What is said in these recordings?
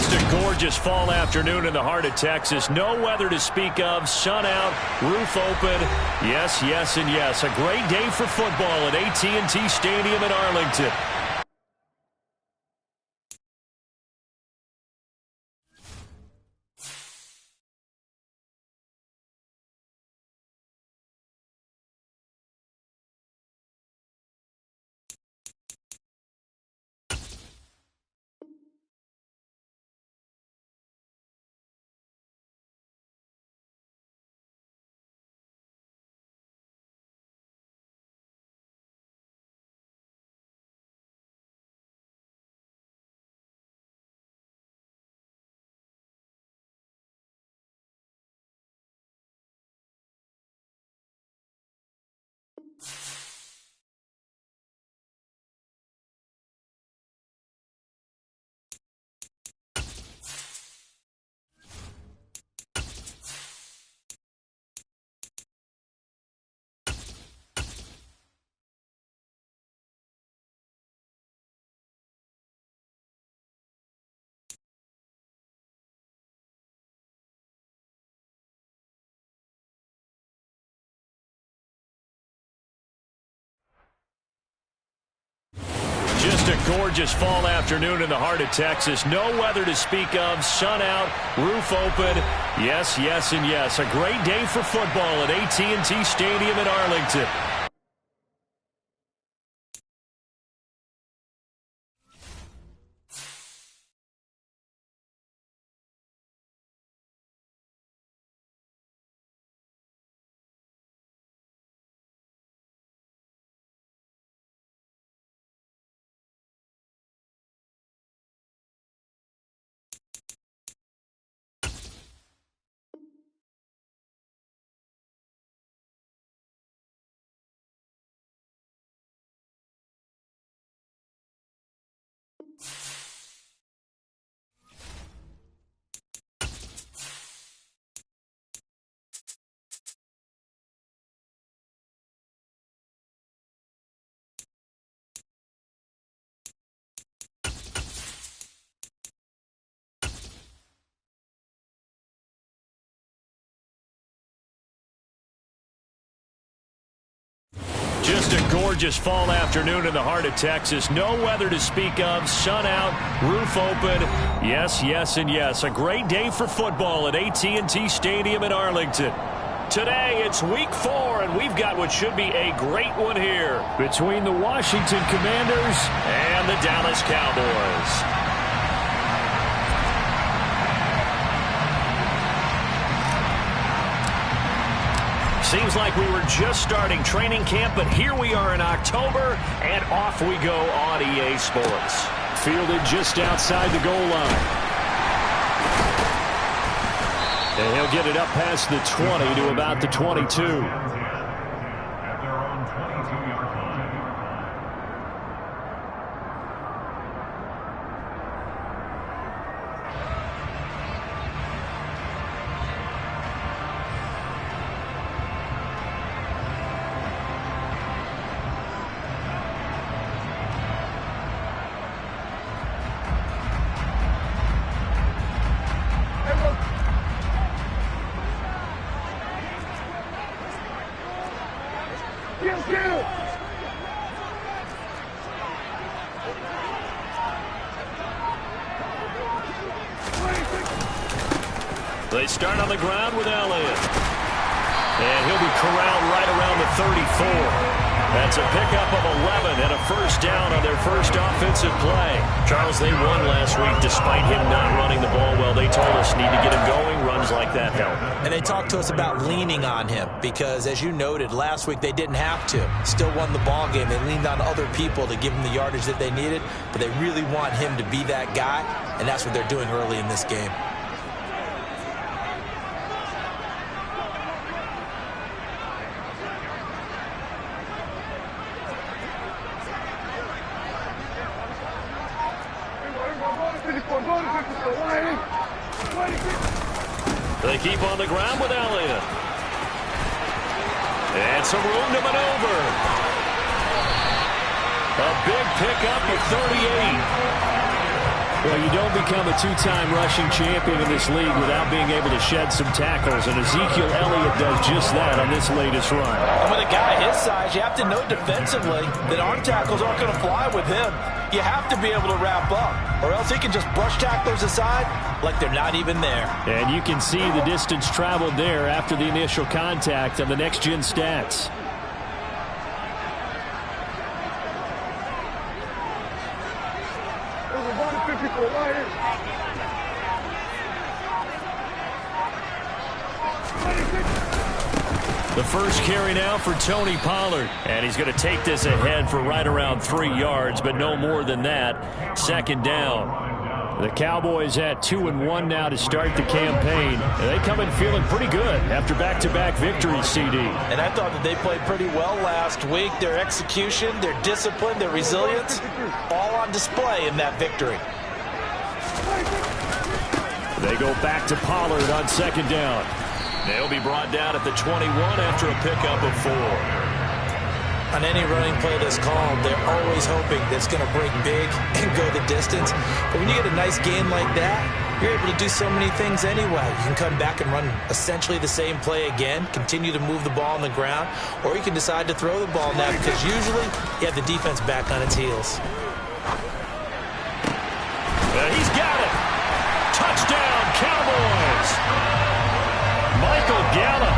Just a gorgeous fall afternoon in the heart of Texas. No weather to speak of. Sun out, roof open. Yes, yes, and yes. A great day for football at AT&T Stadium in Arlington. Just a gorgeous fall afternoon in the heart of Texas. No weather to speak of. Sun out, roof open. Yes, yes, and yes. A great day for football at AT&T Stadium in Arlington. Just a gorgeous fall afternoon in the heart of Texas. No weather to speak of. Sun out, roof open. Yes, yes, and yes. A great day for football at AT&T Stadium in Arlington. Today, it's week 4, and we've got what should be a great one here between the Washington Commanders and the Dallas Cowboys. Seems like we were just starting training camp, but here we are in October, and off we go on EA Sports. Fielded just outside the goal line. And he'll get it up past the 20 to about the 22. They start on the ground with Elliott. And he'll be corralled right around the 34. That's a pickup of 11 and a first down on their first offensive play. Charles, they won last week despite him not running the ball well. They told us need to get him going. Runs like that help. And they talked to us about leaning on him because, as you noted, last week they didn't have to. Still won the ball game. They leaned on other people to give them the yardage that they needed, but they really want him to be that guy, and that's what they're doing early in this game. They keep on the ground with Elliott. And some room to maneuver. A big pickup of 38. Well, you don't become a two-time rushing champion in this league without being able to shed some tackles, and Ezekiel Elliott does just that on this latest run. And with a guy his size, you have to know defensively that arm tackles aren't going to fly with him. You have to be able to wrap up, or else he can just brush tacklers aside like they're not even there. And you can see the distance traveled there after the initial contact on the next-gen stats. The first carry now for Tony Pollard. And he's going to take this ahead for right around 3 yards, but no more than that. Second down. The Cowboys at 2-1 now to start the campaign. And they come in feeling pretty good after back-to-back victories, CD. And I thought that they played pretty well last week. Their execution, their discipline, their resilience, all on display in that victory. They go back to Pollard on second down. They'll be brought down at the 21 after a pickup of 4. On any running play that's called, they're always hoping that it's going to break big and go the distance. But when you get a nice gain like that, you're able to do so many things anyway. You can come back and run essentially the same play again, continue to move the ball on the ground, or you can decide to throw the ball now because usually you have the defense back on its heels. He's got it. Touchdown, Cowboys. Michael Gallup,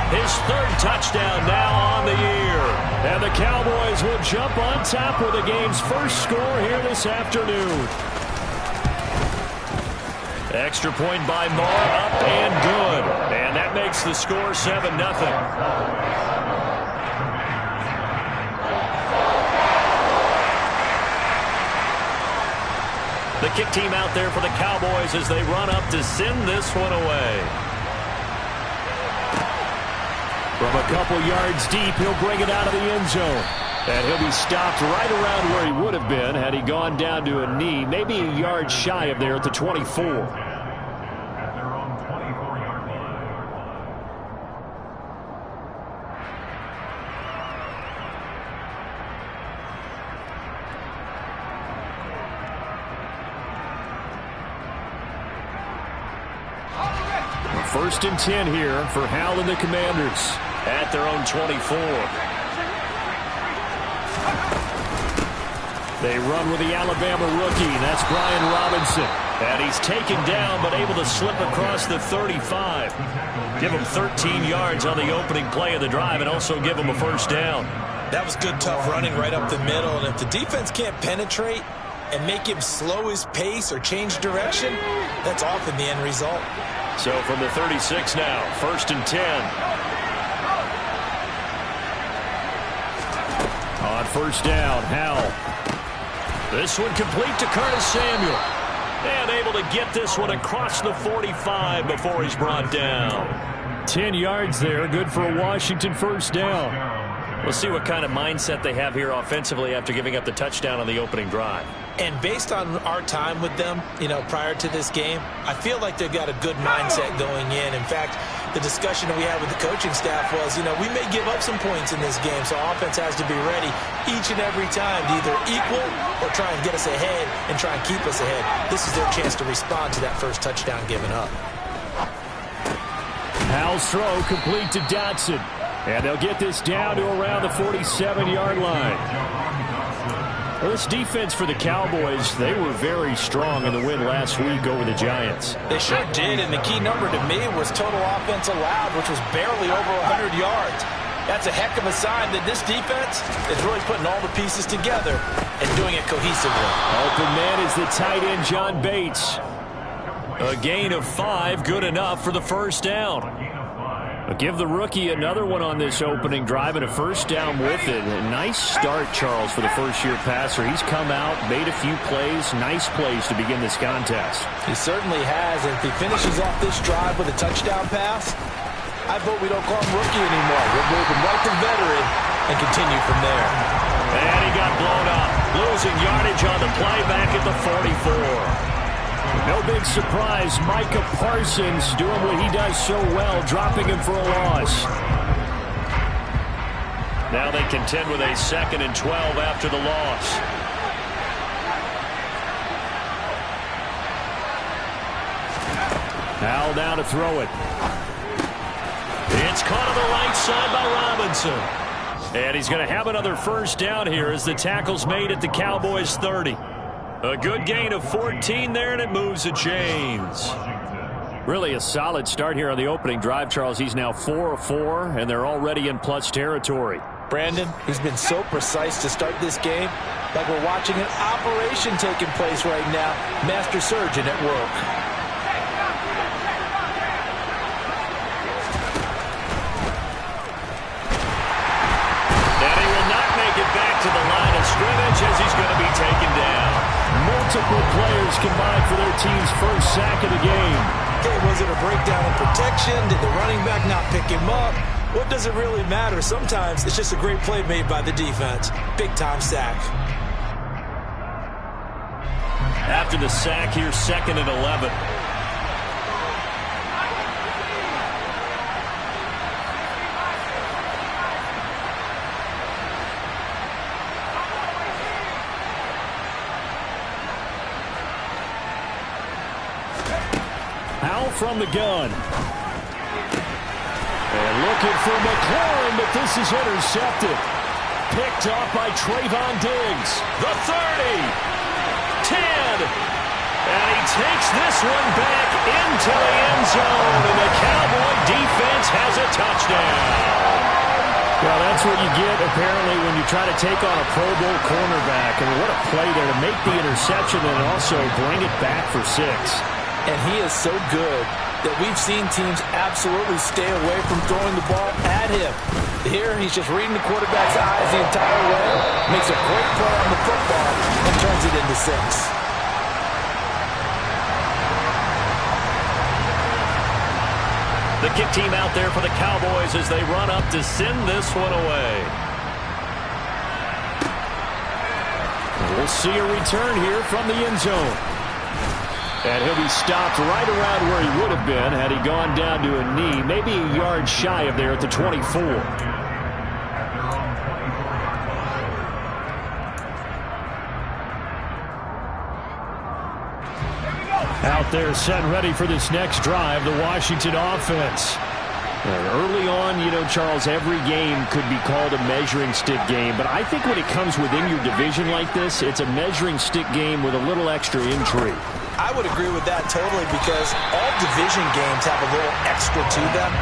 his 3rd touchdown now on the year. And the Cowboys will jump on top with the game's first score here this afternoon. Extra point by Moore, up and good. And that makes the score 7-0. The kick team out there for the Cowboys as they run up to send this one away. From a couple yards deep, he'll bring it out of the end zone. And he'll be stopped right around where he would have been had he gone down to a knee, maybe a yard shy of there at the 24. First and 10 here for Hal and the Commanders at their own 24. They run with the Alabama rookie. That's Brian Robinson. And he's taken down but able to slip across the 35. Give him 13 yards on the opening play of the drive and also give him a first down. That was good, tough running right up the middle. And if the defense can't penetrate and make him slow his pace or change direction, that's often the end result. So from the 36 now, first and 10. On first down, Howell. This one complete to Curtis Samuel. And able to get this one across the 45 before he's brought down. 10 yards there, good for a Washington first down. We'll see what kind of mindset they have here offensively after giving up the touchdown on the opening drive. And based on our time with them, prior to this game, I feel like they've got a good mindset going in. In fact, the discussion that we had with the coaching staff was, we may give up some points in this game, so offense has to be ready each and every time to either equal or try and get us ahead and try and keep us ahead. This is their chance to respond to that first touchdown given up. Howell's throw complete to Dotson. And they'll get this down to around the 47-yard line. Well, this defense for the Cowboys, they were very strong in the win last week over the Giants. They sure did, and the key number to me was total offense allowed, which was barely over 100 yards. That's a heck of a sign that this defense is really putting all the pieces together and doing it cohesively. Open man is the tight end, John Bates. A gain of 5, good enough for the first down. Give the rookie another one on this opening drive and a first down with it. A nice start, Charles, for the first-year passer. He's come out, made a few plays, nice plays to begin this contest. He certainly has, and if he finishes off this drive with a touchdown pass, I vote we don't call him rookie anymore. We'll move him right to veteran and continue from there. And he got blown up, losing yardage on the play back at the 44. No big surprise, Micah Parsons doing what he does so well, dropping him for a loss. Now they contend with a 2nd and 12 after the loss. Howell down to throw it. It's caught on the right side by Robinson. And he's going to have another first down here as the tackle's made at the Cowboys 30. A good gain of 14 there, and it moves the chains. Really a solid start here on the opening drive, Charles. He's now 4 of 4, and they're already in plus territory. Brandon, he's been so precise to start this game, like we're watching an operation taking place right now. Master surgeon at work. And he will not make it back to the line of scrimmage as he's going to be taken down. Multiple players combined for their team's first sack of the game. Okay, was it a breakdown in protection? Did the running back not pick him up? What does it really matter? Sometimes it's just a great play made by the defense. Big-time sack. After the sack, here's 2nd and 11. Howell from the gun. And looking for McLaurin, but this is intercepted. Picked off by Trayvon Diggs. The 30. 10. And he takes this one back into the end zone. And the Cowboy defense has a touchdown. Well, that's what you get, apparently, when you try to take on a Pro Bowl cornerback. I mean, what a play there to make the interception and also bring it back for 6. And he is so good that we've seen teams absolutely stay away from throwing the ball at him. Here, he's just reading the quarterback's eyes the entire way, makes a great play on the football, and turns it into 6. The kick team out there for the Cowboys as they run up to send this one away. We'll see a return here from the end zone. And he'll be stopped right around where he would have been had he gone down to a knee, maybe a yard shy of there at the 24. Out there set and ready for this next drive, the Washington offense. And early on, you know, Charles, every game could be called a measuring stick game. But I think when it comes within your division like this, it's a measuring stick game with a little extra intrigue. I would agree with that totally because all division games have a little extra to them.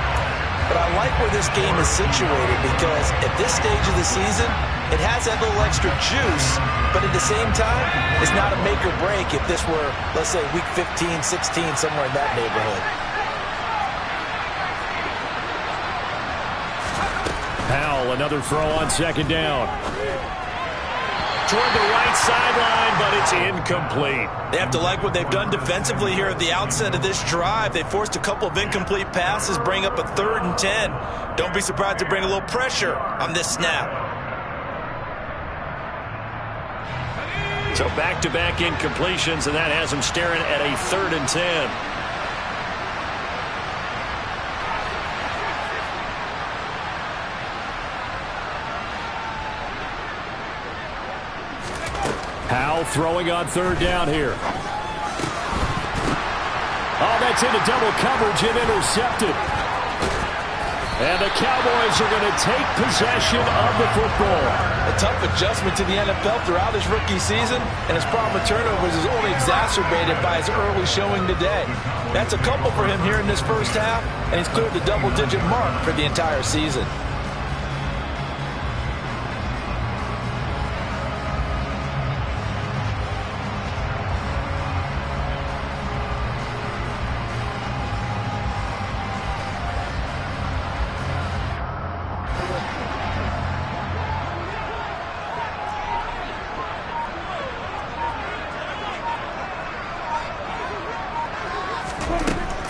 But I like where this game is situated because at this stage of the season, it has that little extra juice, but at the same time, it's not a make or break if this were, let's say, week 15, 16, somewhere in that neighborhood. Howell, another throw on 2nd down. Toward the right sideline, but it's incomplete. They have to like what they've done defensively here at the outset of this drive. They forced a couple of incomplete passes, bring up a 3rd and 10. Don't be surprised to bring a little pressure on this snap. So back-to-back incompletions, and that has them staring at a 3rd and 10. Howell throwing on 3rd down here. Oh, that's into double coverage and intercepted. And the Cowboys are going to take possession of the football. A tough adjustment to the NFL throughout his rookie season, and his problem with turnovers is only exacerbated by his early showing today. That's a couple for him here in this first half, and he's cleared the double-digit mark for the entire season.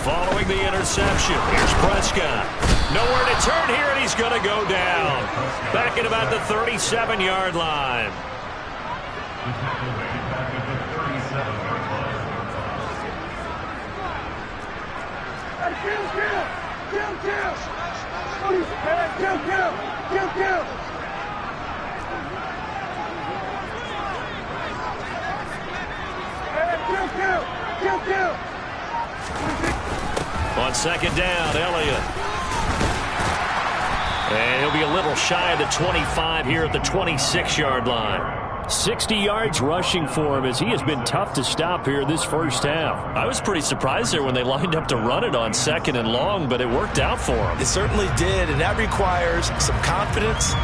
Following the interception, here's Prescott. Nowhere to turn here, and he's going to go down. Back at about the 37-yard line. second down, Elliott. And he'll be a little shy of the 25 here at the 26-yard line. 60 yards rushing for him as he has been tough to stop here this first half. I was pretty surprised there when they lined up to run it on second and long, but it worked out for him. It certainly did, and that requires some confidence,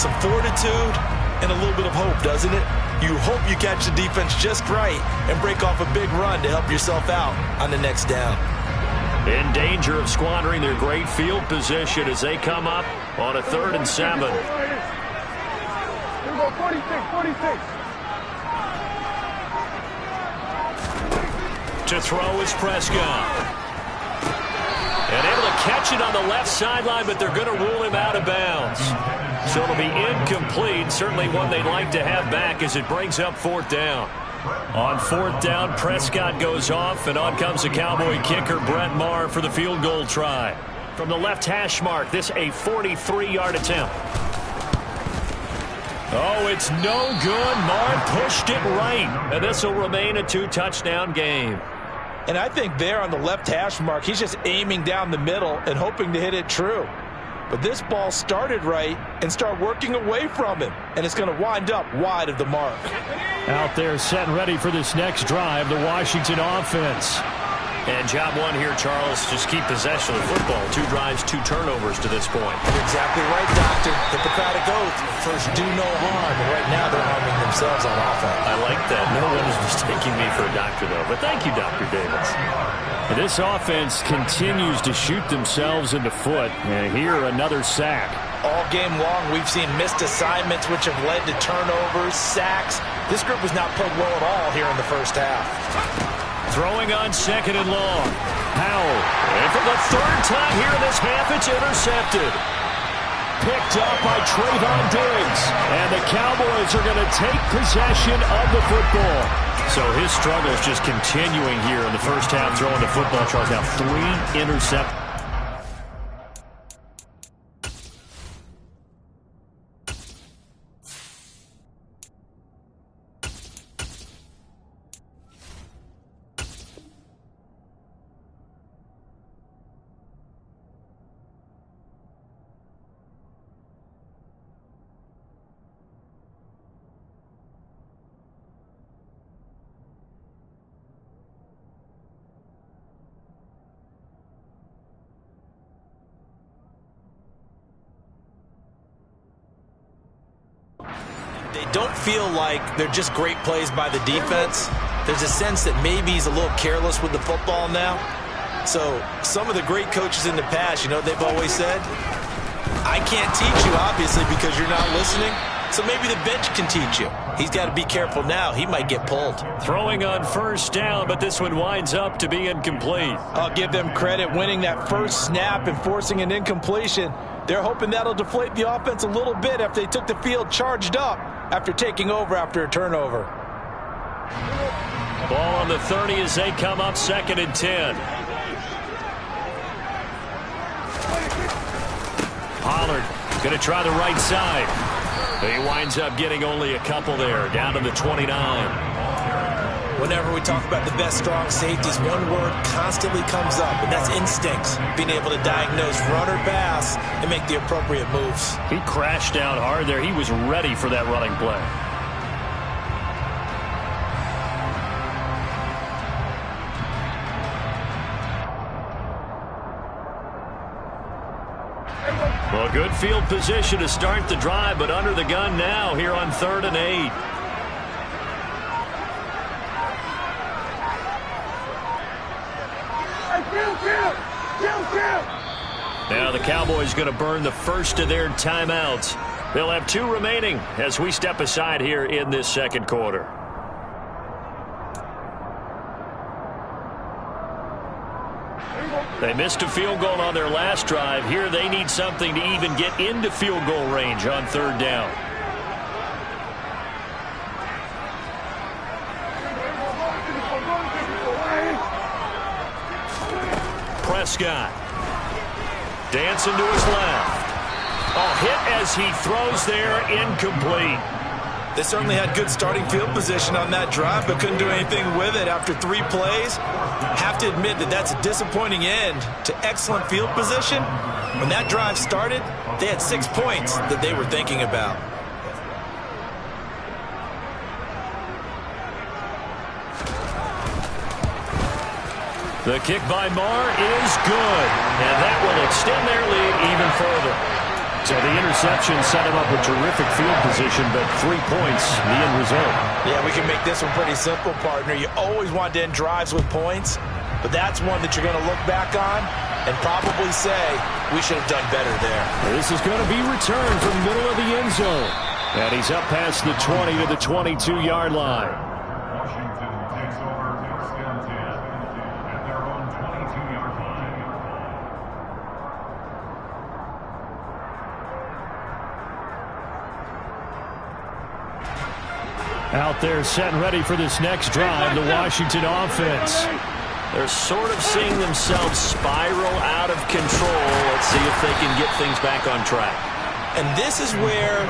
some fortitude, and a little bit of hope, doesn't it? You hope you catch the defense just right and break off a big run to help yourself out on the next down. In danger of squandering their great field position as they come up on a 3rd and 7. 46. To throw is Prescott. And able to catch it on the left sideline, but they're going to rule him out of bounds. So it'll be incomplete. Certainly one they'd like to have back as it brings up 4th down. On 4th down, Prescott goes off, and on comes the Cowboy kicker, Brett Maher, for the field goal try. From the left hash mark, this a 43-yard attempt. Oh, it's no good. Maher pushed it right. And this will remain a 2-touchdown game. And I think there on the left hash mark, he's just aiming down the middle and hoping to hit it true. But this ball started right and started working away from him. And it's going to wind up wide of the mark. Out there set and ready for this next drive, the Washington offense. And job one here, Charles, just keep possession of the football. 2 drives, 2 turnovers to this point. You're exactly right, Doctor. Hippocratic oath. First, do no harm. And right now, they're harming themselves on offense. I like that. No one is mistaking me for a doctor, though. But thank you, Dr. Davis. This offense continues to shoot themselves in the foot. And here, another sack. All game long, we've seen missed assignments, which have led to turnovers, sacks. This group was not played well at all here in the first half. Throwing on 2nd and long. Powell. And for the 3rd time here in this half, it's intercepted. Picked up by Trayvon Diggs. And the Cowboys are going to take possession of the football. So his struggle is just continuing here in the first half, throwing the football. Charles, now 3 interceptions. They don't feel like they're just great plays by the defense. There's a sense that maybe he's a little careless with the football now. So some of the great coaches in the past, you know, they've always said, I can't teach you, obviously, because you're not listening. So maybe the bench can teach you. He's got to be careful now. He might get pulled. Throwing on 1st down, but this one winds up to be incomplete. I'll give them credit winning that first snap and forcing an incompletion. They're hoping that'll deflate the offense a little bit after they took the field charged up after taking over after a turnover. Ball on the 30 as they come up 2nd and 10. Pollard going to try the right side. He winds up getting only a couple there, down to the 29. Whenever we talk about the best strong safeties, one word constantly comes up, and that's instincts. Being able to diagnose run or pass and make the appropriate moves. He crashed down hard there. He was ready for that running play. Well, good field position to start the drive, but under the gun now here on 3rd and 8. Now the Cowboys going to burn the first of their timeouts. They'll have 2 remaining as we step aside here in this 2nd quarter. They missed a field goal on their last drive. Here they need something to even get into field goal range on 3rd down. Prescott. Dancing to his left. Oh, hit as he throws there, incomplete. They certainly had good starting field position on that drive, but couldn't do anything with it after 3 plays. Have to admit that that's a disappointing end to excellent field position. When that drive started, they had 6 points that they were thinking about. The kick by Marr is good, and that will extend their lead even further. So the interception set him up with terrific field position, but 3 points, the end result. Yeah, we can make this one pretty simple, partner. You always want to end drives with points, but that's one that you're going to look back on and probably say, we should have done better there. This is going to be returned from the middle of the end zone. And he's up past the 20 to the 22-yard line. Out there set and ready for this next drive, the Washington offense. They're sort of seeing themselves spiral out of control. Let's see if they can get things back on track. And this is where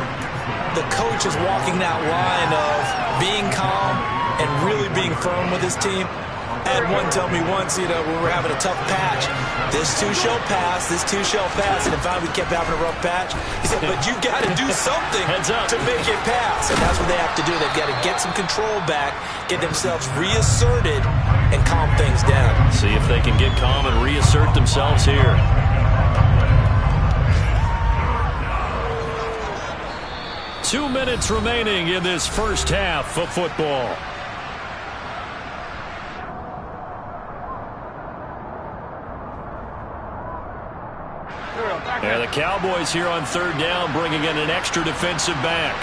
the coach is walking that line of being calm and really being firm with his team. I had one tell me once, when we were having a tough patch, this too shall pass, this too shall pass, and if we kept having a rough patch, he said, but you got to do something to make it pass. And that's what they have to do. They've got to get some control back, get themselves reasserted, and calm things down. See if they can get calm and reassert themselves here. Two minutes remaining in this first half of football. And the Cowboys here on 3rd down, bringing in an extra defensive back.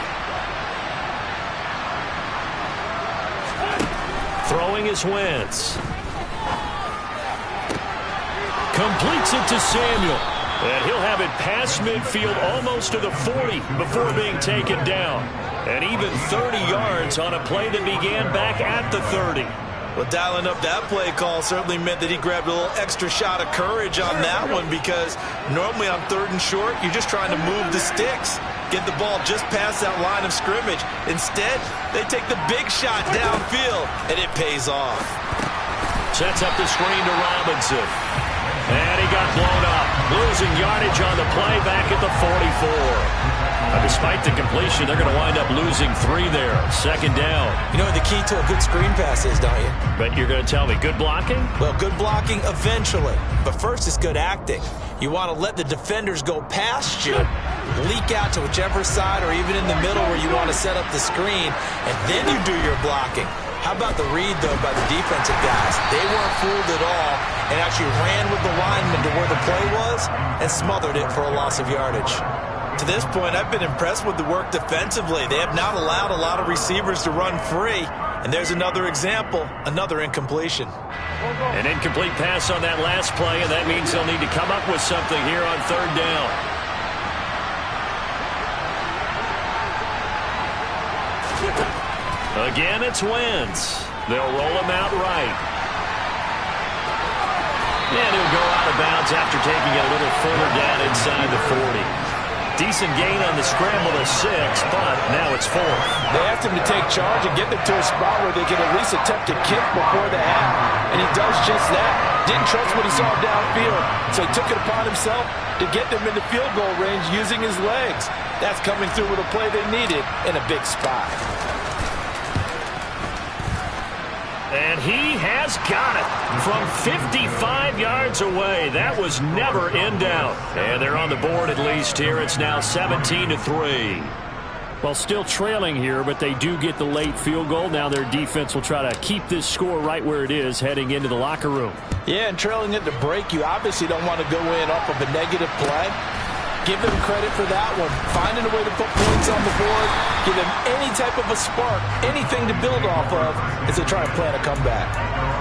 Throwing is Wentz. Completes it to Samuel. And he'll have it past midfield almost to the 40 before being taken down. And even 30 yards on a play that began back at the 30. Well, dialing up that play call certainly meant that he grabbed a little extra shot of courage on that one, because normally on 3rd and short, you're just trying to move the sticks, get the ball just past that line of scrimmage. Instead, they take the big shot downfield, and it pays off. Sets up the screen to Robinson. And he got blown up. Losing yardage on the play back at the 44. Despite the completion, they're going to wind up losing 3 there. 2nd down. You know what the key to a good screen pass is, don't you? But you're going to tell me good blocking? Well, good blocking eventually. But first, it's good acting. You want to let the defenders go past you, leak out to whichever side or even in the middle where you want to set up the screen, and then you do your blocking. How about the read, though, by the defensive guys? They weren't fooled at all and actually ran with the lineman to where the play was and smothered it for a loss of yardage. To this point, I've been impressed with the work defensively. They have not allowed a lot of receivers to run free. And there's another example, another incompletion. An incomplete pass on that last play, and that means they'll need to come up with something here on 3rd down. Again, it's Wentz. They'll roll him out right. And he'll go out of bounds after taking it a little further down inside the 40. Decent gain on the scramble to 6, but now it's 4th. They asked him to take charge and get them to a spot where they can at least attempt to kick before the half. And he does just that. Didn't trust what he saw downfield, so he took it upon himself to get them in the field goal range using his legs. That's coming through with a play they needed in a big spot. And he has got it from 55 yards away. That was never in doubt. And they're on the board at least here. It's now 17-3. Well, still trailing here, but they do get the late field goal. Now their defense will try to keep this score right where it is heading into the locker room. Yeah, and trailing at the break, you obviously don't want to go in off of a negative play. Give them credit for that one. Finding a way to put points on the board. Give them any type of a spark, anything to build off of as they try to plan a comeback.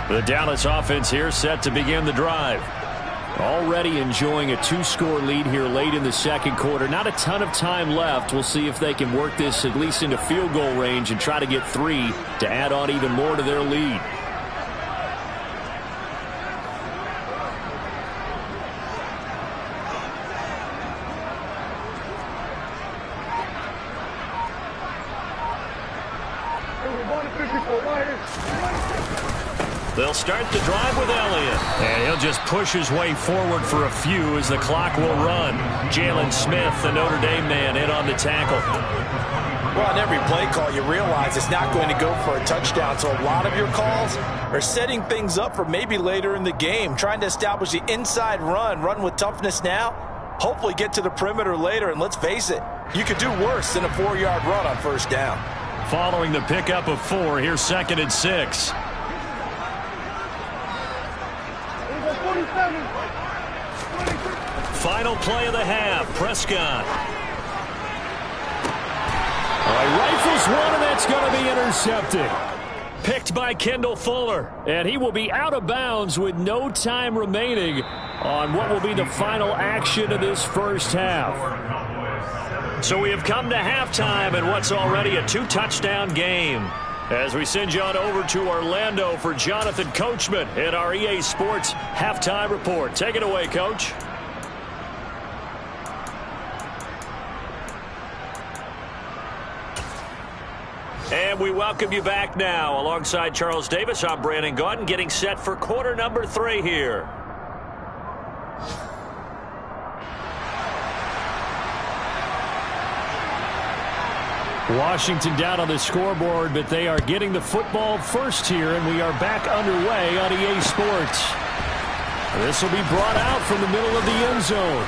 The Dallas offense here set to begin the drive. Already enjoying a 2-score lead here late in the second quarter. Not a ton of time left. We'll see if they can work this at least into field goal range and try to get 3 to add on even more to their lead. They'll start the drive with Elliott. And he'll just push his way forward for a few as the clock will run. Jalen Smith, the Notre Dame man, in on the tackle. Well, on every play call, you realize it's not going to go for a touchdown. So a lot of your calls are setting things up for maybe later in the game, trying to establish the inside run with toughness now, hopefully get to the perimeter later. And let's face it, you could do worse than a 4-yard run on first down. Following the pickup of 4, here's 2nd and 6. Final play of the half. Prescott. All right, rifles one, and that's going to be intercepted. Picked by Kendall Fuller. And he will be out of bounds with no time remaining on what will be the final action of this first half. So we have come to halftime in what's already a 2-touchdown game. As we send you on over to Orlando for Jonathan Coachman in our EA Sports Halftime Report. Take it away, Coach. And we welcome you back now. Alongside Charles Davis, I'm Brandon Gaudin, getting set for quarter number 3 here. Washington down on the scoreboard, but they are getting the football first here, and we are back underway on EA Sports. This will be brought out from the middle of the end zone.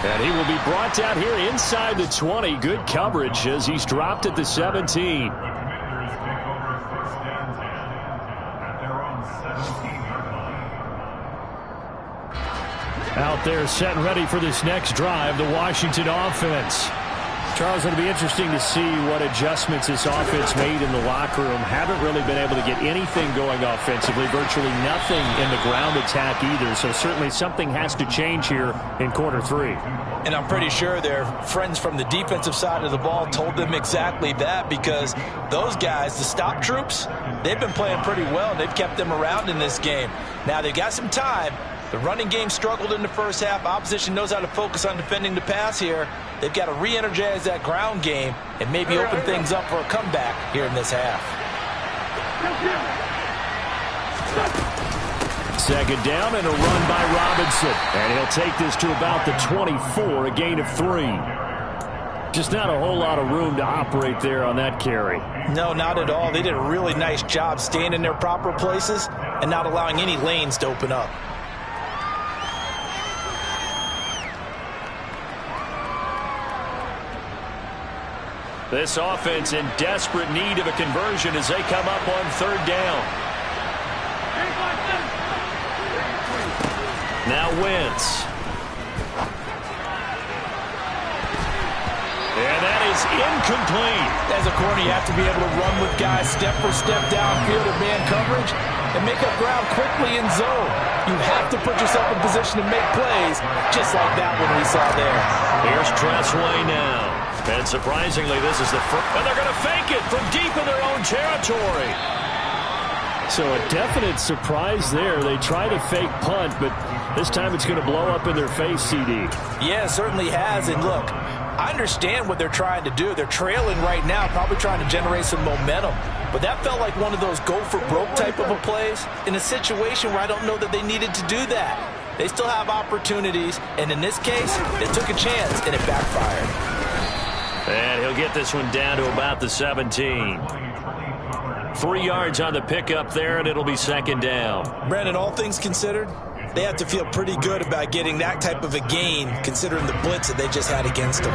And he will be brought down here inside the 20. Good coverage as he's dropped at the 17. Out there set and ready for this next drive, the Washington offense. Charles, it'll be interesting to see what adjustments this offense made in the locker room. Haven't really been able to get anything going offensively, virtually nothing in the ground attack either. So certainly something has to change here in quarter 3. And I'm pretty sure their friends from the defensive side of the ball told them exactly that, because those guys, the stop troops, they've been playing pretty well, and they've kept them around in this game. Now they've got some time. The running game struggled in the first half. Opposition knows how to focus on defending the pass here. They've got to re-energize that ground game and maybe open things up for a comeback here in this half. Second down and a run by Robinson. And he'll take this to about the 24, a gain of 3. Just not a whole lot of room to operate there on that carry. No, not at all. They did a really nice job staying in their proper places and not allowing any lanes to open up. This offense in desperate need of a conversion as they come up on 3rd down. Now Wentz. And that is incomplete. As a corner, you have to be able to run with guys step for step downfield in man coverage and make up ground quickly in zone. You have to put yourself in position to make plays, just like that one we saw there. Here's Tressway now. And surprisingly, this is the first. And they're going to fake it from deep in their own territory. So a definite surprise there. They try to fake punt, but this time it's going to blow up in their face, CD. Yeah, it certainly has. And look, I understand what they're trying to do. They're trailing right now, probably trying to generate some momentum. But that felt like one of those go-for-broke type of a plays in a situation where I don't know that they needed to do that. They still have opportunities, and in this case, they took a chance, and it backfired. And he'll get this one down to about the 17. 3 yards on the pickup there, and it'll be 2nd down. Brandon, all things considered, they have to feel pretty good about getting that type of a gain, considering the blitz that they just had against them.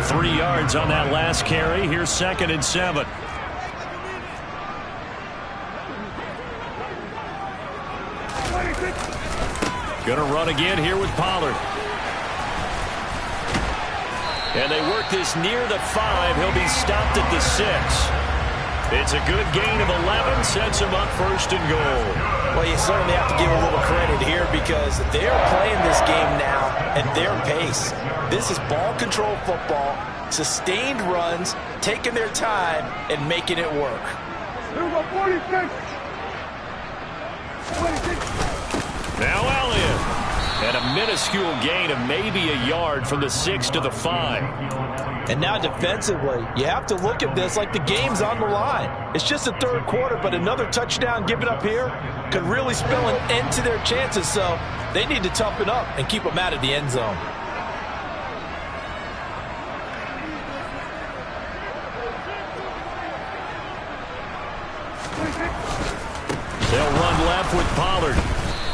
3 yards on that last carry. Here's 2nd and 7. Gonna run again here with Pollard. And they work this near the 5. He'll be stopped at the 6. It's a good gain of 11, sets him up first and goal. Well, you certainly have to give a little credit here because they're playing this game now at their pace. This is ball control football, sustained runs, taking their time, and making it work. Now Elliott. And a minuscule gain of maybe a yard from the 6 to the 5. And now defensively, you have to look at this like the game's on the line. It's just the third quarter, but another touchdown given up here could really spell an end to their chances. So they need to toughen up and keep them out of the end zone. They'll run left with Pollard.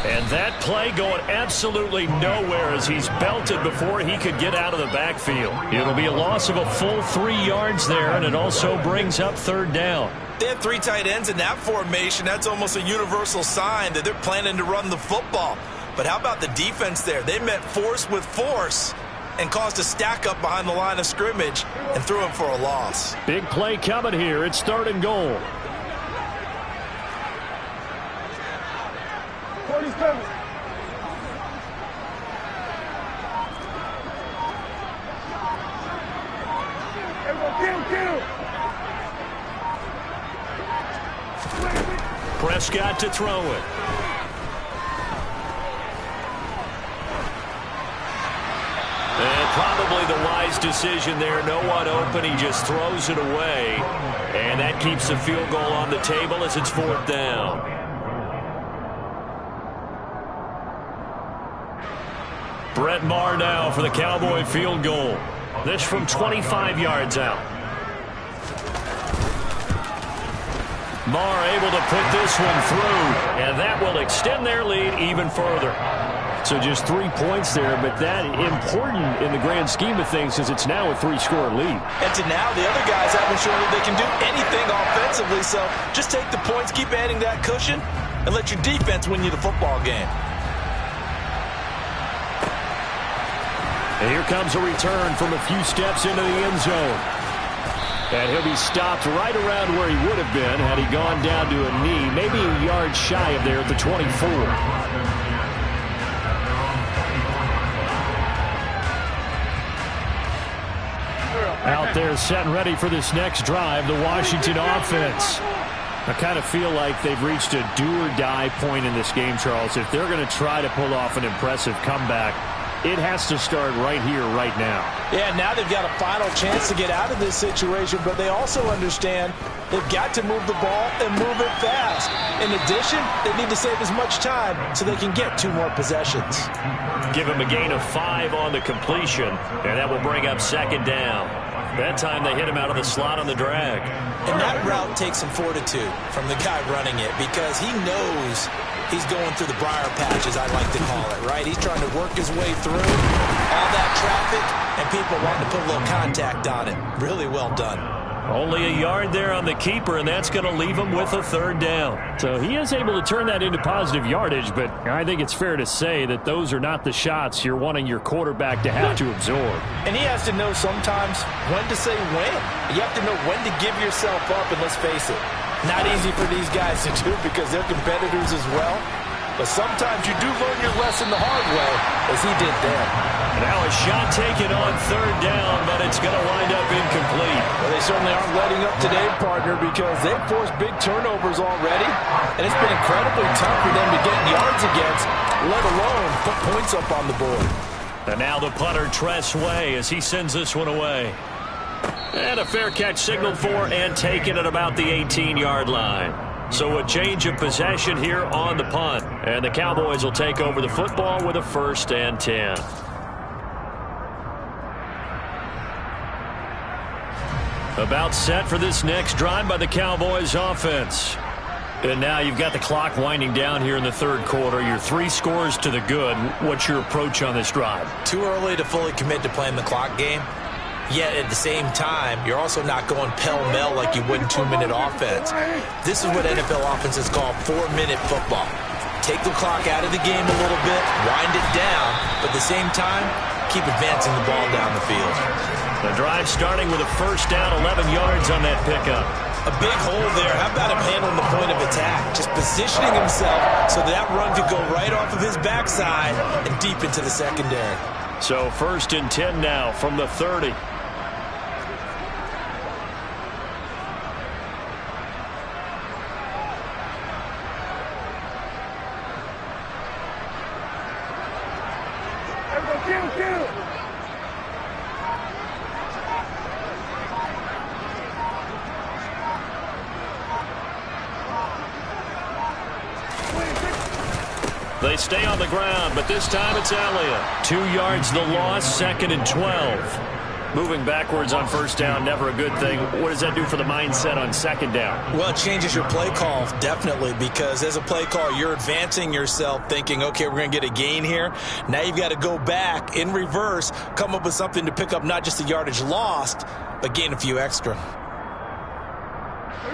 And that play going absolutely nowhere as he's belted before he could get out of the backfield. It'll be a loss of a full 3 yards there, and it also brings up third down. They have 3 tight ends in that formation. That's almost a universal sign that they're planning to run the football. But how about the defense there? They met force with force and caused a stack up behind the line of scrimmage and threw him for a loss. Big play coming here. It's third and goal. Prescott to throw it. And probably the wise decision there. No one open. He just throws it away. And that keeps the field goal on the table as it's fourth down. Brett Maher now for the Cowboy field goal. This from 25 yards out. Maher able to put this one through, and that will extend their lead even further. So just 3 points there, but that important in the grand scheme of things as it's now a 3-score lead. And to now, the other guys haven't shown that they can do anything offensively, so just take the points, keep adding that cushion, and let your defense win you the football game. And here comes a return from a few steps into the end zone. And he'll be stopped right around where he would have been had he gone down to a knee, maybe a yard shy of there at the 24. Out there set and ready for this next drive, the Washington offense. I kind of feel like they've reached a do-or-die point in this game, Charles. If they're going to try to pull off an impressive comeback, it has to start right here, right now. Yeah, now they've got a final chance to get out of this situation, but they also understand they've got to move the ball and move it fast. In addition, they need to save as much time so they can get 2 more possessions. Give him a gain of 5 on the completion, and that will bring up second down. That time they hit him out of the slot on the drag. And that route takes some fortitude from the guy running it because he knows he's going through the briar patch, as I like to call it, right? He's trying to work his way through all that traffic and people wanting to put a little contact on him. Really well done. Only a yard there on the keeper, and that's going to leave him with a third down. So he is able to turn that into positive yardage, but I think it's fair to say that those are not the shots you're wanting your quarterback to have to absorb. And he has to know sometimes when to say when. You have to know when to give yourself up, and let's face it, not easy for these guys to do because they're competitors as well. But sometimes you do learn your lesson the hard way, as he did there. Now a shot taken on third down, but it's going to wind up incomplete. Well, they certainly aren't letting up today, partner, because they've forced big turnovers already. And it's been incredibly tough for them to get yards against, let alone put points up on the board. And now the punter, Tress Way, as he sends this one away. And a fair catch signaled for and taken at about the 18-yard line. So a change of possession here on the punt. And the Cowboys will take over the football with a 1st and 10. About set for this next drive by the Cowboys offense. And now you've got the clock winding down here in the third quarter. Your 3 scores to the good. What's your approach on this drive? Too early to fully commit to playing the clock game. Yet at the same time, you're also not going pell-mell like you would in 2-minute offense. This is what NFL offenses call 4-minute football. Take the clock out of the game a little bit, wind it down, but at the same time, keep advancing the ball down the field. The drive starting with a 1st down, 11 yards on that pickup. A big hole there. How about him handling the point of attack? Just positioning himself so that run could go right off of his backside and deep into the secondary. So 1st and 10 now from the 30. They stay on the ground, but this time it's Elliott. 2 yards the loss, 2nd and 12. Moving backwards on 1st down, never a good thing. What does that do for the mindset on 2nd down? Well, it changes your play call, definitely, because as a play call, you're advancing yourself thinking, okay, we're going to get a gain here. Now you've got to go back in reverse, come up with something to pick up not just the yardage lost, but gain a few extra.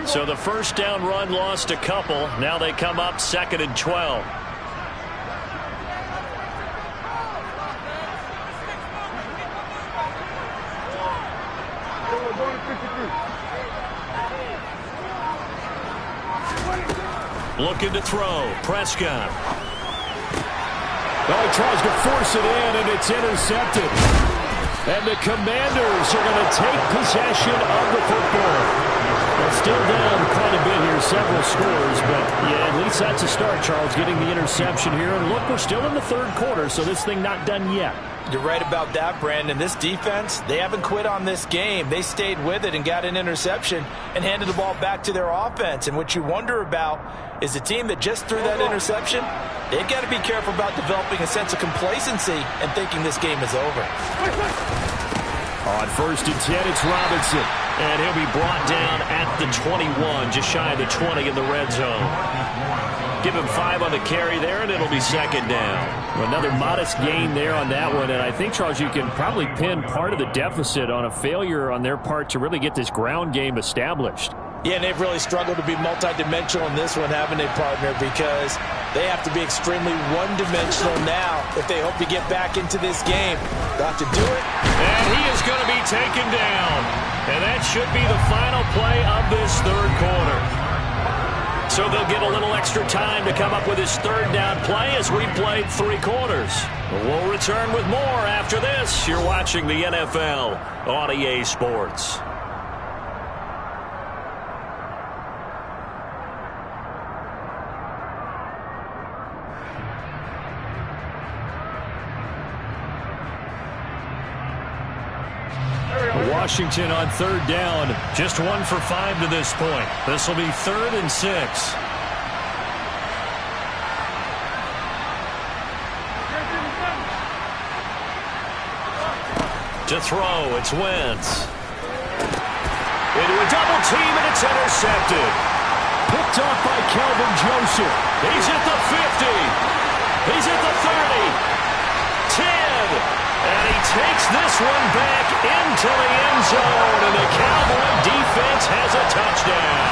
So the 1st down run lost a couple. Now they come up 2nd and 12. Looking to throw. Prescott. Well, he tries to force it in, and it's intercepted. And the Commanders are going to take possession of the football. Well, still down quite a bit here, several scores, but yeah, at least that's a start, Charles, getting the interception here. And look, we're still in the 3rd quarter, so this thing not done yet. You're right about that, Brandon. This defense, they haven't quit on this game. They stayed with it and got an interception and handed the ball back to their offense. And what you wonder about is the team that just threw that interception, they've got to be careful about developing a sense of complacency and thinking this game is over. On 1st and 10, it's Robinson. And he'll be brought down at the 21, just shy of the 20 in the red zone. Give him 5 on the carry there, and it'll be 2nd down. Well, another modest gain there on that one, and I think, Charles, you can probably pin part of the deficit on a failure on their part to really get this ground game established. Yeah, and they've really struggled to be multidimensional in this one, haven't they, partner? Because they have to be extremely one-dimensional now if they hope to get back into this game. They'll have to do it. And he is going to be taken down. And that should be the final play of this 3rd quarter. So they'll get a little extra time to come up with his 3rd down play as we played 3 quarters. We'll return with more after this. You're watching the NFL on EA Sports. Washington on 3rd down. Just 1 for 5 to this point. This will be 3rd and 6. To throw, it's Wentz. Into a double team, and it's intercepted. Picked off by Kelvin Joseph. He's at the 50. He's at the 30. 10. And he takes this one back into the end zone, and the Cowboy defense has a touchdown.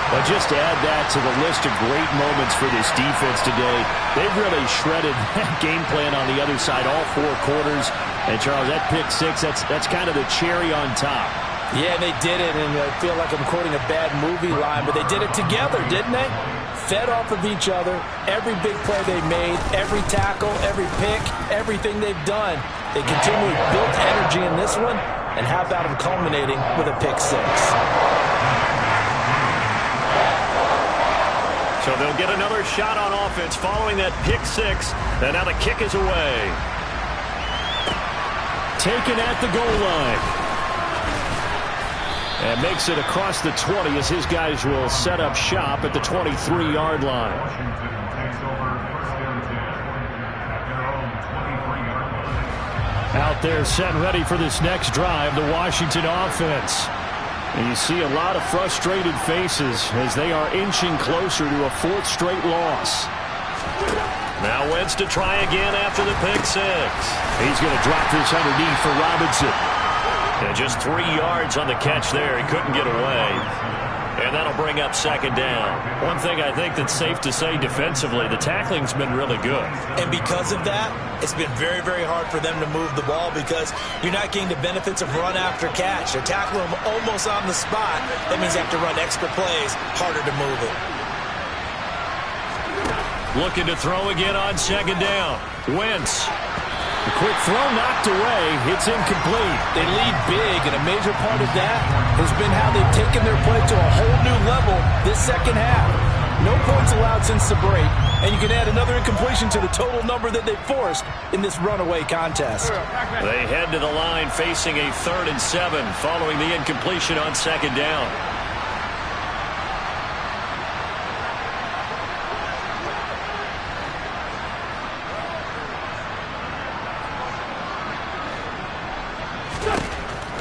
But just to add that to the list of great moments for this defense today, they've really shredded that game plan on the other side all 4 quarters. And, Charles, that pick 6, that's kind of the cherry on top. Yeah, they did it, and I feel like I'm quoting a bad movie line, but they did it together, didn't they? Fed off of each other, every big play they made, every tackle, every pick, everything they've done. They continually built energy in this one, and how about them culminating with a pick 6? So they'll get another shot on offense following that pick 6, and now the kick is away. Taken at the goal line. And makes it across the 20 as his guys will set up shop at the 23-yard line. Out there set and ready for this next drive, the Washington offense. And you see a lot of frustrated faces as they are inching closer to a 4th straight loss. Now Wentz to try again after the pick 6. He's going to drop this underneath for Robinson. And just 3 yards on the catch there. He couldn't get away. And that'll bring up second down. One thing I think that's safe to say defensively, the tackling's been really good. And because of that, it's been very, very hard for them to move the ball because you're not getting the benefits of run after catch. They're tackling them almost on the spot. That means they have to run extra plays, harder to move it. Looking to throw again on second down. Wentz. A quick throw knocked away. It's incomplete. They lead big, and a major part of that has been how they've taken their play to a whole new level this second half. No points allowed since the break, and you can add another incompletion to the total number that they forced in this runaway contest. They head to the line facing a 3rd and 7 following the incompletion on second down.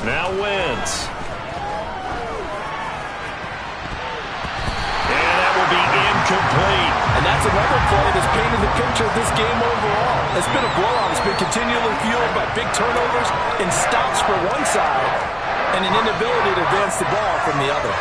Now Wentz. And that will be incomplete. And that's another play that's painted the picture of this game overall. It's been a blowout. It's been continually fueled by big turnovers and stops for one side and an inability to advance the ball from the other.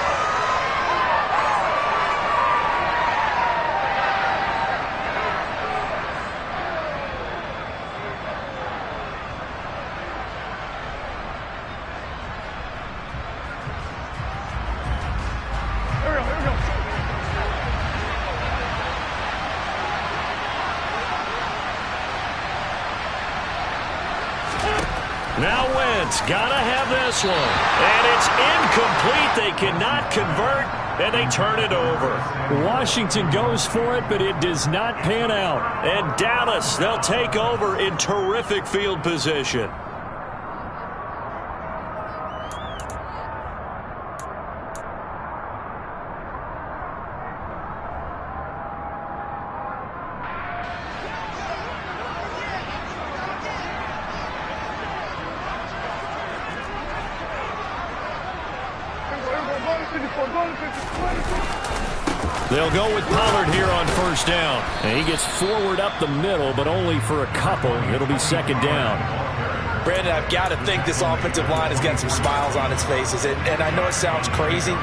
Now Wentz, gotta have this one. And it's incomplete. They cannot convert, and they turn it over. Washington goes for it, but it does not pan out. And Dallas, they'll take over in terrific field position. They'll go with Pollard here on first down. And he gets forward up the middle, but only for a couple. It'll be second down. Brandon, I've got to think this offensive line has got some smiles on its faces. And I know it sounds crazy,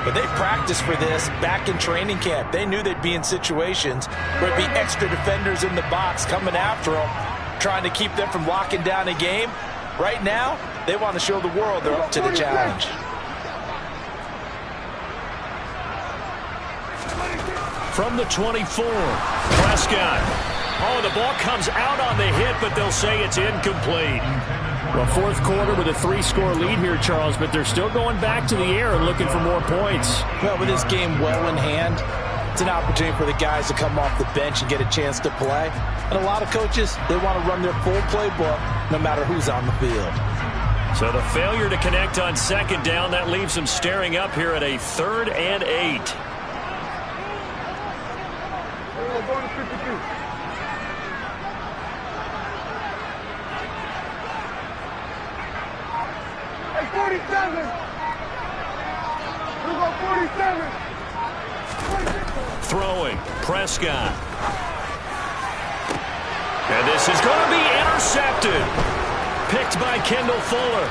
but they practiced for this back in training camp. They knew they'd be in situations where it'd be extra defenders in the box coming after them, trying to keep them from locking down a game. Right now, they want to show the world they're up to the challenge. From the 24, Prescott. Oh, the ball comes out on the hit, but they'll say it's incomplete. Well, fourth quarter with a 3-score lead here, Charles, but they're still going back to the air and looking for more points. Well, with this game well in hand, it's an opportunity for the guys to come off the bench and get a chance to play. And a lot of coaches, they want to run their full playbook no matter who's on the field. So the failure to connect on second down, that leaves them staring up here at a 3rd and 8. Throwing, Prescott. And this is going to be intercepted. Picked by Kendall Fuller.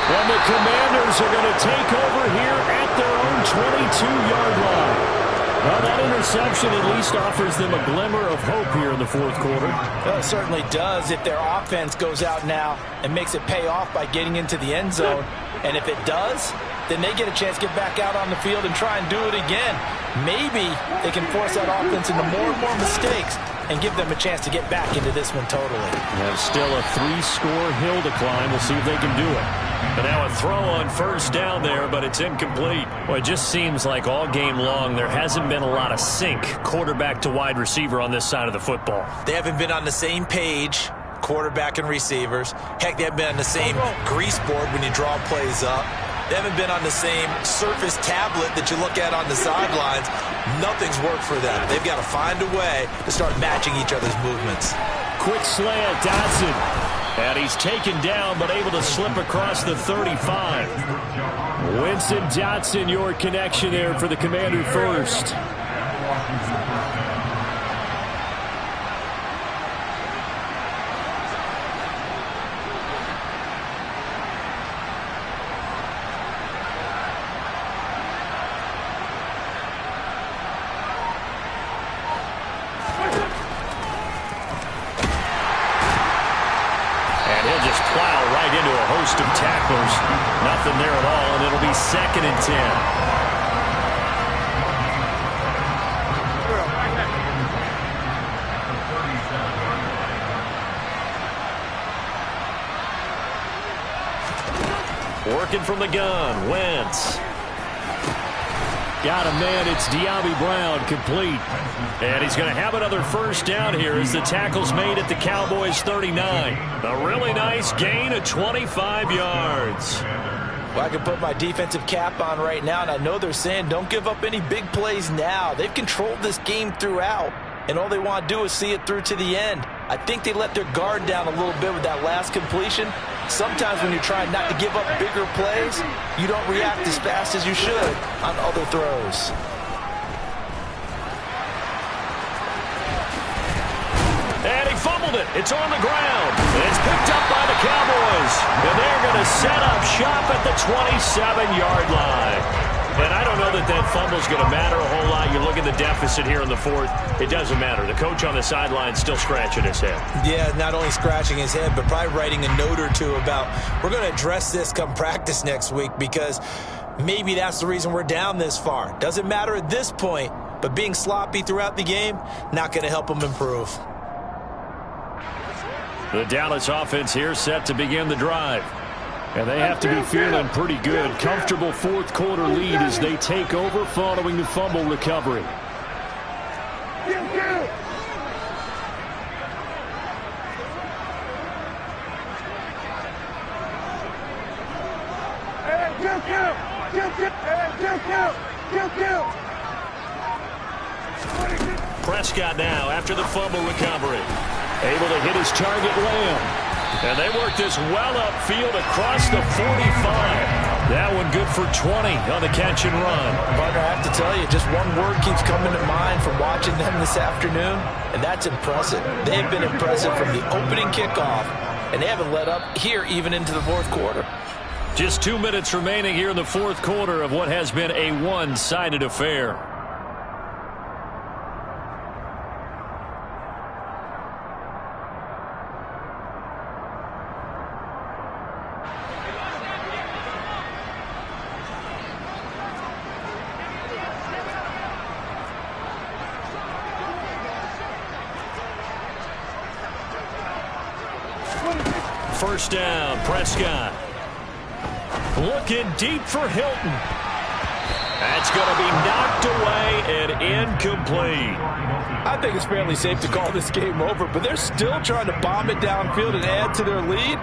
And the Commanders are going to take over here at their own 22-yard line. Well, that interception at least offers them a glimmer of hope here in the fourth quarter. Well, it certainly does if their offense goes out now and makes it pay off by getting into the end zone. And if it does, then they get a chance to get back out on the field and try and do it again. Maybe they can force that offense into more and more mistakes and give them a chance to get back into this one totally. There's still a 3-score hill to climb. We'll see if they can do it. And now a throw on first down there, but it's incomplete. Well, it just seems like all game long there hasn't been a lot of sync quarterback to wide receiver on this side of the football. They haven't been on the same page, quarterback and receivers. Heck, they haven't been on the same grease board when you draw plays up. They haven't been on the same Surface tablet that you look at on the sidelines. Nothing's worked for them. They've got to find a way to start matching each other's movements. Quick slant, Dodson. And he's taken down, but able to slip across the 35. Winston Johnson, your connection there for the Commander first. They'll just plow right into a host of tacklers. Nothing there at all, and it'll be 2nd and 10. Working from the gun, Wentz. Got a man, it's De'Ami Brown, complete. And he's going to have another first down here as the tackle's made at the Cowboys' 39. A really nice gain of 25 yards. Well, I can put my defensive cap on right now, and I know they're saying don't give up any big plays now. They've controlled this game throughout, and all they want to do is see it through to the end. I think they let their guard down a little bit with that last completion. Sometimes when you're trying not to give up bigger plays, you don't react as fast as you should on other throws. And he fumbled it. It's on the ground. And it's picked up by the Cowboys. And they're going to set up shop at the 27-yard line. And I don't know that that fumble's going to matter a whole lot. You look at the deficit here in the 4th. It doesn't matter. The coach on the sideline still scratching his head. Yeah, not only scratching his head, but probably writing a note or two about we're going to address this come practice next week because maybe that's the reason we're down this far. Doesn't matter at this point, but being sloppy throughout the game, not going to help them improve. The Dallas offense here set to begin the drive. And they have to be feeling pretty good. Comfortable 4th quarter lead as they take over following the fumble recovery. Prescott now after the fumble recovery. Able to hit his target, Lamb. And they work this well upfield across the 45. That one good for 20 on the catch and run. Partner, I have to tell you, just one word keeps coming to mind from watching them this afternoon, and that's impressive. They've been impressive from the opening kickoff, and they haven't let up here even into the 4th quarter. Just 2 minutes remaining here in the 4th quarter of what has been a one-sided affair. First down, Prescott. Looking deep for Hilton. That's going to be knocked away and incomplete. I think it's fairly safe to call this game over, but they're still trying to bomb it downfield and add to their lead.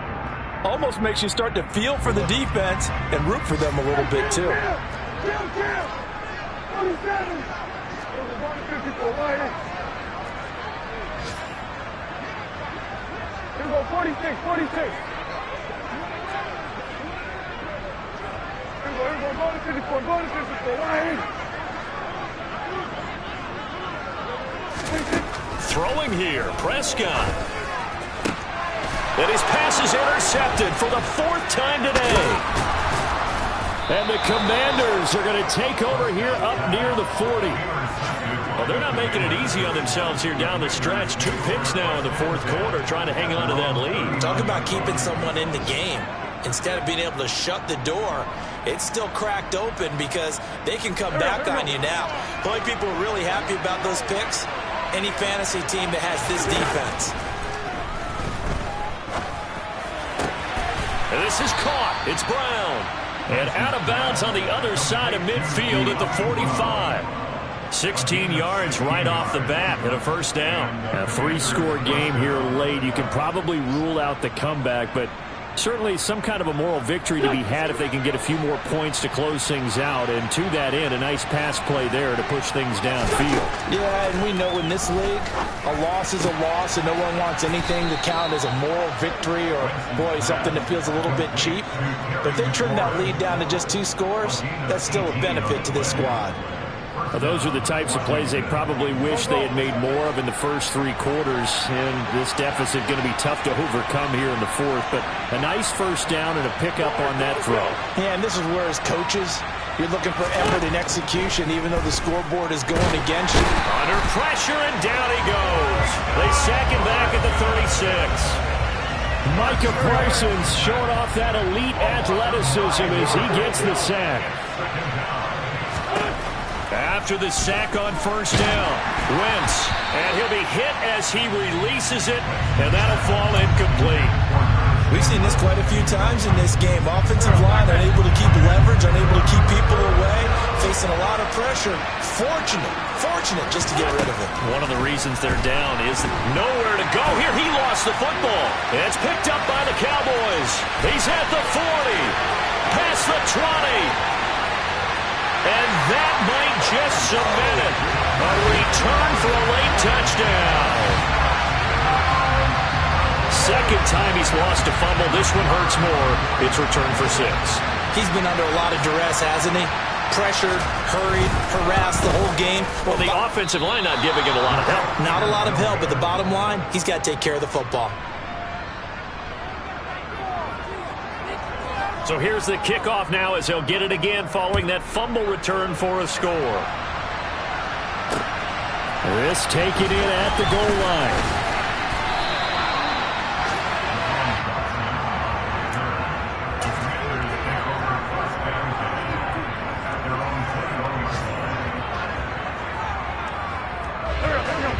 Almost makes you start to feel for the defense and root for them a little bit, too. 46. Throwing here, Prescott. And his pass is intercepted for the 4th time today. And the Commanders are going to take over here up near the 40. Well, they're not making it easy on themselves here down the stretch. 2 picks now in the 4th quarter, trying to hang on to that lead. Talk about keeping someone in the game. Instead of being able to shut the door, it's still cracked open because they can come back on you now. The only people are really happy about those picks, any fantasy team that has this defense. And this is caught. It's Brown. And out of bounds on the other side of midfield at the 45. 16 yards right off the bat and a first down. A 3-score game here late. You can probably rule out the comeback, but certainly some kind of a moral victory to be had if they can get a few more points to close things out. And to that end, a nice pass play there to push things downfield. Yeah, and we know in this league, a loss is a loss, and no one wants anything to count as a moral victory or, boy, something that feels a little bit cheap. But if they trim that lead down to just 2 scores, that's still a benefit to this squad. Well, those are the types of plays they probably wish they had made more of in the first 3 quarters. And this deficit going to be tough to overcome here in the 4th. But a nice first down and a pickup on that throw. Yeah, and this is where as coaches, you're looking for effort and execution, even though the scoreboard is going against you. Under pressure, and down he goes. They sack him back at the 36. Micah Parsons showing off that elite athleticism as he gets the sack. After the sack on first down, Wentz, and he'll be hit as he releases it, and that'll fall incomplete. We've seen this quite a few times in this game. Offensive line unable to keep leverage, unable to keep people away, facing a lot of pressure. Fortunate just to get rid of it. One of the reasons they're down is nowhere to go here. He lost the football. It's picked up by the Cowboys. He's at the 40, past the 20. And that might just cement it. A return for a late touchdown. Second time he's lost a fumble. This one hurts more. It's returned for 6. He's been under a lot of duress, hasn't he? Pressured, hurried, harassed the whole game. Well, the offensive line not giving him a lot of help. Not a lot of help, but the bottom line, he's got to take care of the football. So here's the kickoff now as he'll get it again following that fumble return for a score. This taken in at the goal line.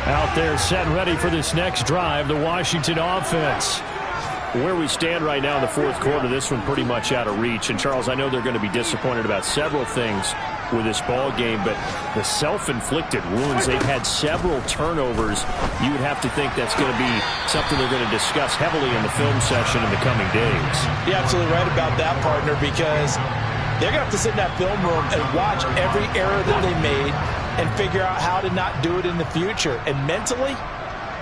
Out there set and ready for this next drive, the Washington offense. Where we stand right now in the fourth quarter, this one pretty much out of reach. And, Charles, I know they're going to be disappointed about several things with this ball game, but the self-inflicted wounds, they've had several turnovers. You would have to think that's going to be something they're going to discuss heavily in the film session in the coming days. You're absolutely right about that, partner, because they're going to have to sit in that film room and watch every error that they made and figure out how to not do it in the future. And mentally,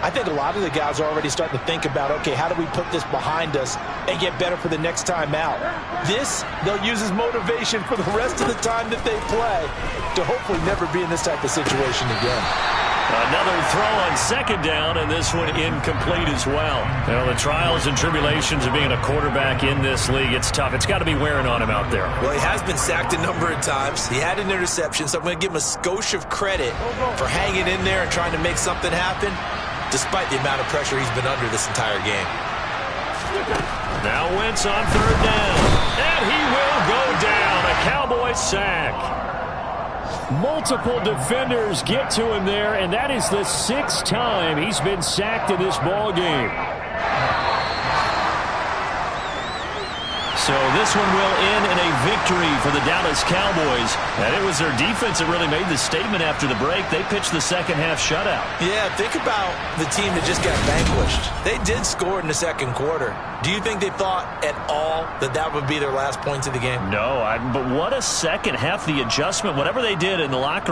I think a lot of the guys are already starting to think about, okay, how do we put this behind us and get better for the next time out? This, they'll use as motivation for the rest of the time that they play to hopefully never be in this type of situation again. Another throw on second down, and this one incomplete as well. You know, the trials and tribulations of being a quarterback in this league, it's tough. It's got to be wearing on him out there. Well, he has been sacked a number of times. He had an interception, so I'm going to give him a skosh of credit for hanging in there and trying to make something happen, despite the amount of pressure he's been under this entire game. Now Wentz on third down, and he will go down. A Cowboys sack. Multiple defenders get to him there, and that is the 6th time he's been sacked in this ball game. So this one will end in a victory for the Dallas Cowboys. And it was their defense that really made the statement after the break. They pitched the second half shutout. Yeah, think about the team that just got vanquished. They did score in the second quarter. Do you think they thought at all that that would be their last points of the game? No, but what a second half. The adjustment, whatever they did in the locker room.